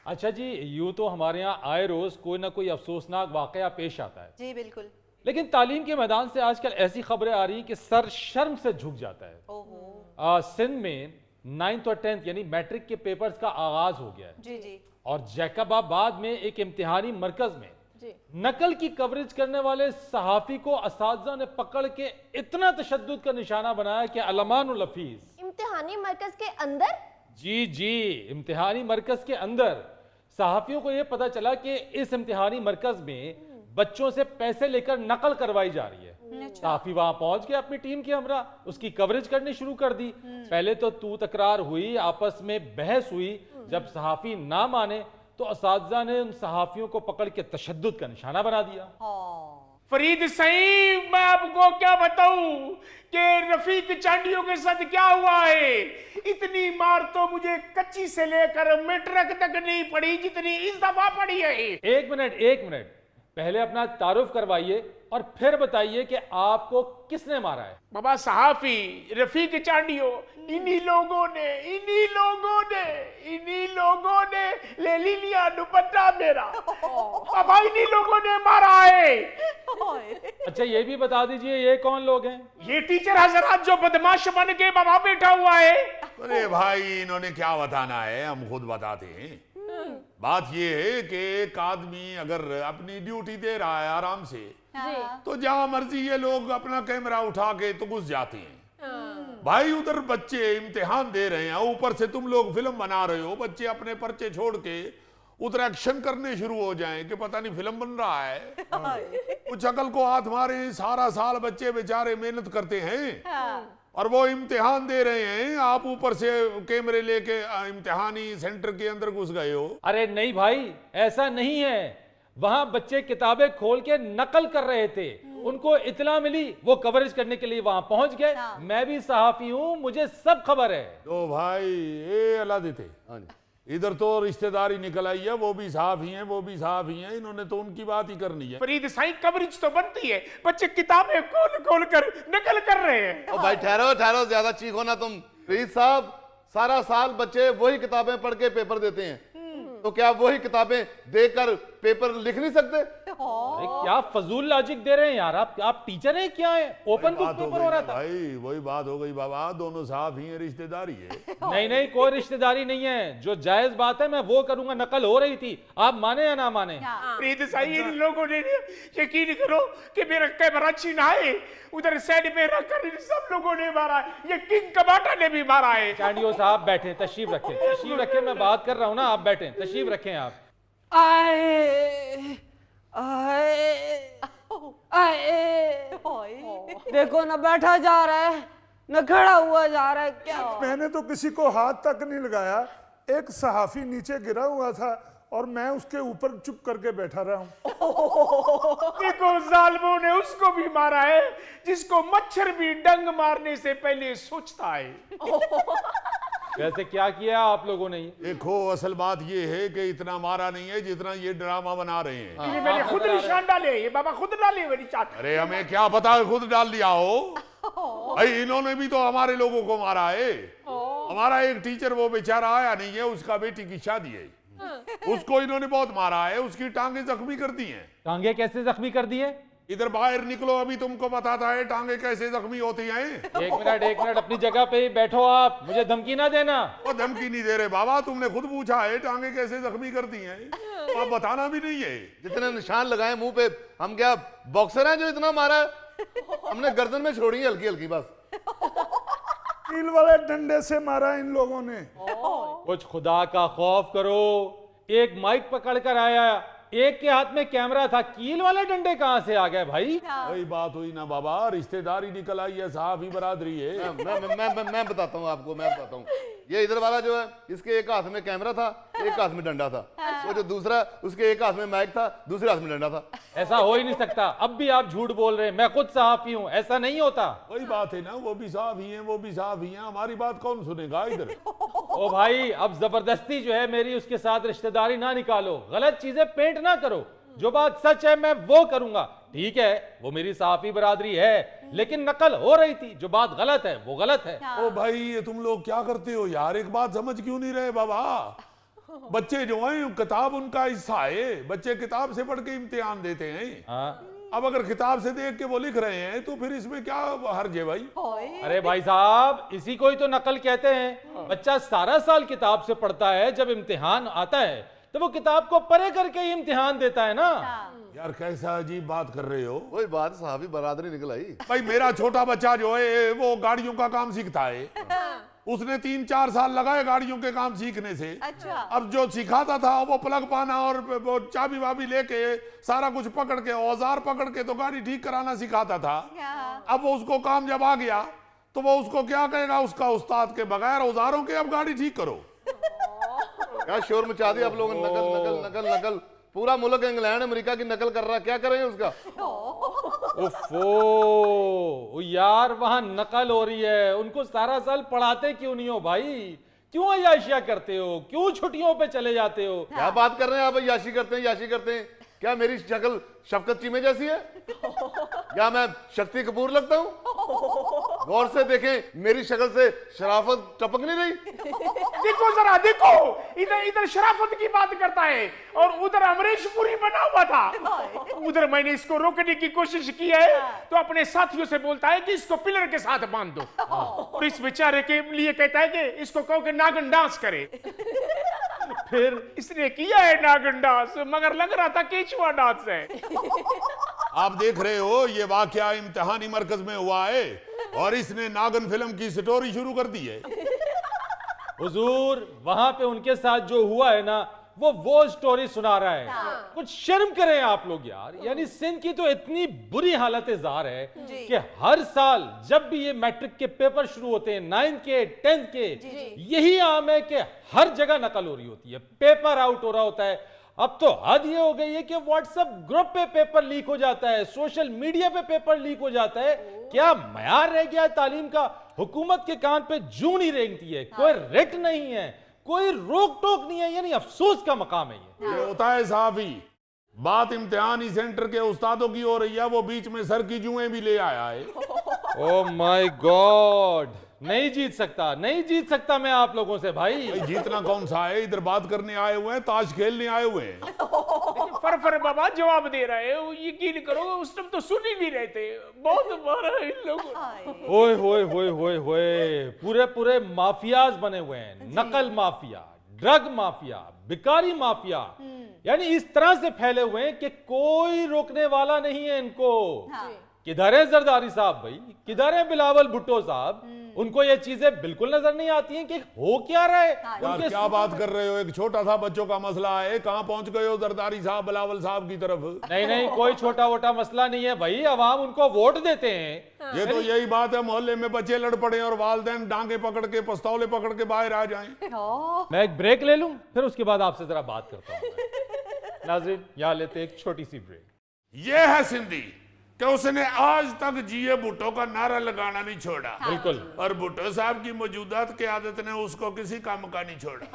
अच्छा जी, यूं तो हमारे यहाँ आए रोज कोई ना कोई अफसोसनाक वाकया पेश आता है, जी बिल्कुल। लेकिन तालीम के मैदान से आजकल ऐसी खबरें आ रही हैं कि सर शर्म से झुक जाता है। ओहो। सिंध में 9th और 10th यानी मैट्रिक के पेपर्स का आगाज हो गया है जी जी और जैकबाबाद में एक इम्तिहानी मरकज में जी। नकल की कवरेज करने वाले सहाफी को असातिज़ा ने पकड़ के इतना तशद्दुद का निशाना बनाया कि अलमानुल हफीज। इम्तिहानी मरकज के अंदर? जी जी, इम्तिहानी मरकज के अंदर सहाफियों को यह पता चला कि इस इम्तिहानी मरकज में बच्चों से पैसे लेकर नकल करवाई जा रही है। सहाफी वहां पहुंच गए अपनी टीम के हमरा, उसकी कवरेज करनी शुरू कर दी। पहले तो तू तकरार हुई, आपस में बहस हुई। जब सहाफी ना माने तो असातिज़ा ने उन सहाफियों को पकड़ के तशद्दुद का निशाना बना दिया। फरीद सही, मैं आपको क्या बताऊं कि रफीक चांडियों के साथ क्या हुआ है। इतनी मार तो मुझे कच्ची से लेकर मेट्रिक तक नहीं पड़ी जितनी इस दफा पड़ी है। एक मिनट, पहले अपना तारुफ करवाइए और फिर बताइए कि आपको किसने मारा है। बाबा सहाफी रफीक चांडियो, इन्हीं लोगों ने ले लिया दुपट्टा मेरा। बाबा इन्हीं लोगों ने मारा है। अच्छा ये भी बता दीजिए ये कौन लोग हैं? ये टीचर हजरात जो बदमाश बन के बाबा बैठा हुआ है। अरे भाई इन्होंने क्या बताना है, हम खुद बताते हैं। बात ये है कि एक आदमी अगर अपनी ड्यूटी दे रहा है आराम से, तो जहां मर्जी ये लोग अपना कैमरा उठा के तो घुस जाते हैं। भाई उधर बच्चे इम्तिहान दे रहे हैं, ऊपर से तुम लोग फिल्म बना रहे हो, बच्चे अपने पर्चे छोड़ के उधर एक्शन करने शुरू हो जाएं कि पता नहीं फिल्म बन रहा है। कुछ अकल को हाथ मारे, सारा साल बच्चे बेचारे मेहनत करते हैं और वो इम्तिहान दे रहे हैं, आप ऊपर से कैमरे लेके इम्तिहानी सेंटर के अंदर घुस गए हो। अरे नहीं भाई, ऐसा नहीं है। वहां बच्चे किताबें खोल के नकल कर रहे थे, उनको इत्तला मिली, वो कवरेज करने के लिए वहां पहुंच गए। मैं भी सहाफी हूं, मुझे सब खबर है। तो भाई ये अल्लाह देते, इधर तो रिश्तेदारी निकल आई है, वो भी साहब ही हैं, वो भी साहब ही हैं, इन्होंने तो उनकी बात ही करनी है। फरीद साईं कवरेज तो बनती है, बच्चे किताबें खोल कर नकल कर रहे हैं। ओ भाई ठहरो ठहरो, ज्यादा चीखो ना तुम। फरीद साहब, सारा साल बच्चे वही किताबें पढ़ के पेपर देते हैं, तो क्या वही किताबें देकर पेपर लिख नहीं सकते? अरे क्या फजूल लॉजिक दे रहे हैं यार आप टीचर हैं क्या है? ओपन बुक पेपर हो रहा था। भाई वही बात हो गई बाबा, दोनों साहब ही हैं, रिश्तेदारी है। नहीं कोई रिश्तेदारी नहीं है, जो जायज बात है मैं वो करूंगा। नकल हो रही थी, आप माने या ना माने। फरीद साईं इन लोगों ने यकीन करो कि मेरा कैमरा छीना है, उधर साइड में रखकर इन सब लोगों ने मारा है। ये किंग कबाटा ने भी मारा है। चांडियो साहब बैठे, तशरीफ रखें, मैं बात कर रहा हूं ना, आप बैठे, तशरीफ रखें आप। आए देखो ना, बैठा जा रहा है न खड़ा हुआ जा रहा है। क्या मैंने तो किसी को हाथ तक नहीं लगाया। एक सहाफी नीचे गिरा हुआ था और मैं उसके ऊपर चुप करके बैठा रहा हूं। देखो जालिमों ने उसको भी मारा है जिसको मच्छर भी डंग मारने से पहले सोचता है। वैसे क्या किया आप लोगों ने? देखो असल बात ये है कि इतना मारा नहीं है जितना ये ड्रामा बना रहे हैं। ये मैंने खुद निशान डाले, ये बाबा खुद डाले वो निशान। अरे हमें क्या पता खुद डाल दिया हो। भाई इन्होंने भी तो हमारे लोगों को मारा है। हमारा एक टीचर वो बेचारा आया नहीं है, उसका बेटी की शादी है, उसको इन्होंने बहुत मारा है, उसकी टांगे जख्मी कर दी हैं। टांगे कैसे जख्मी कर दी है? इधर बाहर निकलो, अभी तुमको बताता है टांगे कैसे जख्मी होती हैं। एक मिनट अपनी जगह पे ही बैठो आप, मुझे धमकी ना देना। वो धमकी नहीं दे रहे बाबा, तुमने खुद पूछा है टांगे कैसे जख्मी कर दी हैं, तो आप बताना भी नहीं है। जितने निशान लगाए मुंह पे, हम क्या बॉक्सर हैं जो इतना मारा है? हमने गर्दन में छोड़ी है हल्की हल्की बस। कील वाले डंडे से मारा इन लोगों ने। कुछ खुदा का खौफ करो। एक माइक पकड़ कर आया, एक के हाथ में कैमरा था, कील वाले डंडे कहां से आ गए भाई? वही बात हुई ना बाबा, रिश्तेदारी निकल आई है, साहब ही बरादरी है। मैं बताता हूँ आपको, मैं बताता हूँ। ये इधर वाला जो है, इसके एक हाथ में कैमरा था, एक हाथ में डंडा था। वो जो दूसरा, उसके एक हाथ में माइक था, दूसरे हाथ में डंडा था। ऐसा हो ही नहीं सकता। अब भी आप झूठ बोल रहे हैं, मैं खुद सहाफी हूँ, ऐसा नहीं होता। वही बात है ना, वो भी साहब ही हैं, वो भी साहब ही हैं, हमारी बात कौन सुनेगा इधर। ओ भाई, अब जबरदस्ती जो है मेरी उसके साथ रिश्तेदारी ना निकालो, गलत चीजें पेंट ना करो। जो बात सच है मैं वो करूंगा। ठीक है, वो मेरी सहाफी बरादरी है, लेकिन नकल हो रही थी। जो बात गलत है वो गलत है। ओ भाई ये तुम लोग क्या करते हो यार, एक बात समझ क्यों नहीं रहे बाबा? बच्चे जो हैं किताब उनका हिस्सा है, बच्चे किताब से पढ़ के इम्तिहान देते हैं। हाँ। अब अगर किताब से देख के वो लिख रहे हैं तो फिर इसमें क्या हर्ज है भाई? अरे भाई साहब, इसी को ही तो नकल कहते हैं। बच्चा सारा साल किताब से पढ़ता है, जब इम्तिहान आता है तो वो किताब को पढ़े करके ही इम्तिहान देता है ना। यार कैसा अजीब बात कर रहे हो। वही बात साहबी बरादरी निकल आई। भाई मेरा छोटा बच्चा जो है वो गाड़ियों का काम सीखता है, उसने 3-4 साल लगाए गाड़ियों के काम सीखने से। अच्छा। अब जो सिखाता था वो प्लग पाना और वो चाबी वाबी लेके सारा कुछ पकड़ के औजार पकड़ के तो गाड़ी ठीक कराना सिखाता था। अब वो उसको काम जब आ गया तो वो उसको क्या कहेगा उसका उस्ताद के बगैर औजारों के अब गाड़ी ठीक करो। क्या शोर मचा दिया आप लोगों ने, नकल नकल नकल नकल। पूरा मुल्क इंग्लैंड अमेरिका की नकल कर रहा है, क्या करेंगे उसका? ओफो यार, वहां नकल हो रही है, उनको सारा साल पढ़ाते क्यों नहीं हो भाई? क्यों अय्याशिया करते हो? क्यों छुट्टियों पे चले जाते हो? क्या बात कर रहे हैं आप? याशी करते हैं, याशी करते हैं। क्या मेरी शक्ल शफकत चीमे जैसी है या मैं शक्ति कपूर लगता हूँ? गौर से देखें, मेरी शक्ल से शराफत टपक नहीं रही। देखो जरा, देखो इधर इधर शराफत की बात करता है और उधर अमरीश पुरी बना हुआ था। उधर मैंने इसको रोकने की कोशिश की है तो अपने साथियों से बोलता है कि इसको पिलर के साथ बांध दो, और इस बेचारे के लिए कहता है कि इसको कहो कि नागन डांस करे। फिर इसने किया है नागन डांस, मगर लग रहा था केचुआ डांस है। आप देख रहे हो ये वाकया इम्तिहानी मरकज में हुआ है और इसने नागन फिल्म की स्टोरी शुरू कर दी है। हुजूर, वहां पे उनके साथ जो हुआ है ना, वो स्टोरी सुना रहा है। कुछ शर्म करें आप लोग यार। यानी सिंध की तो इतनी बुरी हालत जार है कि हर साल जब भी ये मैट्रिक के पेपर शुरू होते हैं, 9th के 10th के, यही आम है कि हर जगह नकल हो रही होती है, पेपर आउट हो रहा होता है। अब तो हद ये हो गई है कि व्हाट्सएप ग्रुप पे पेपर लीक हो जाता है, सोशल मीडिया पे पेपर लीक हो जाता है। क्या मयार रह गया है तालीम का? हुकूमत के कान पे जूं नहीं रेंगती है, कोई रिट नहीं है, कोई रोक टोक नहीं है। यानी अफसोस का मकाम है ये होता है साहबी। बात इम्तिहानी सेंटर के उस्तादों की हो रही है, वो बीच में सर की जुएं भी ले आया है। ओह माय गॉड, नहीं जीत सकता, नहीं जीत सकता मैं आप लोगों से भाई। भाई जीतना कौन सा है? इधर बात करने आए हुए हैं, ताश खेलने आए हुए हैं। फर बाबा जवाब दे रहे हैं, यकीन करो उस टाइम तो सुन ही नहीं रहे थे, बहुत मारा है इन लोगों। ओए होए होए होए होए, पूरे पूरे माफियाज बने हुए हैं। नकल माफिया, ड्रग माफिया, बिकारी माफिया, यानी इस तरह से फैले हुए हैं कि कोई रोकने वाला नहीं है इनको। किधर है जरदारी साहब भाई? किधर है बिलावल भुट्टो साहब? उनको ये चीजें बिल्कुल नजर नहीं आती हैं कि हो क्या रहा है। यार क्या बात कर रहे हो? एक छोटा सा बच्चों का मसला है, कहां पहुंच गए हो जरदारी साहब बिलावल साहब की तरफ? नहीं नहीं, कोई छोटा वोटा मसला नहीं है भाई, अवाम उनको वोट देते हैं। ये तो यही बात है, मोहल्ले में बच्चे लड़ पड़े और वालदैन डांगे पकड़ के पस्तौले पकड़ के बाहर आ जाएं। मैं एक ब्रेक ले लूं, फिर उसके बाद आपसे जरा बात करता हूं। नाज़रीन, यहां लेते एक छोटी सी ब्रेक। ये है सिंधी कि उसने आज तक जिए भुट्टो का नारा लगाना नहीं छोड़ा। बिल्कुल। और भुट्टो साहब की मौजूदा क़यादत ने उसको किसी काम का नहीं छोड़ा।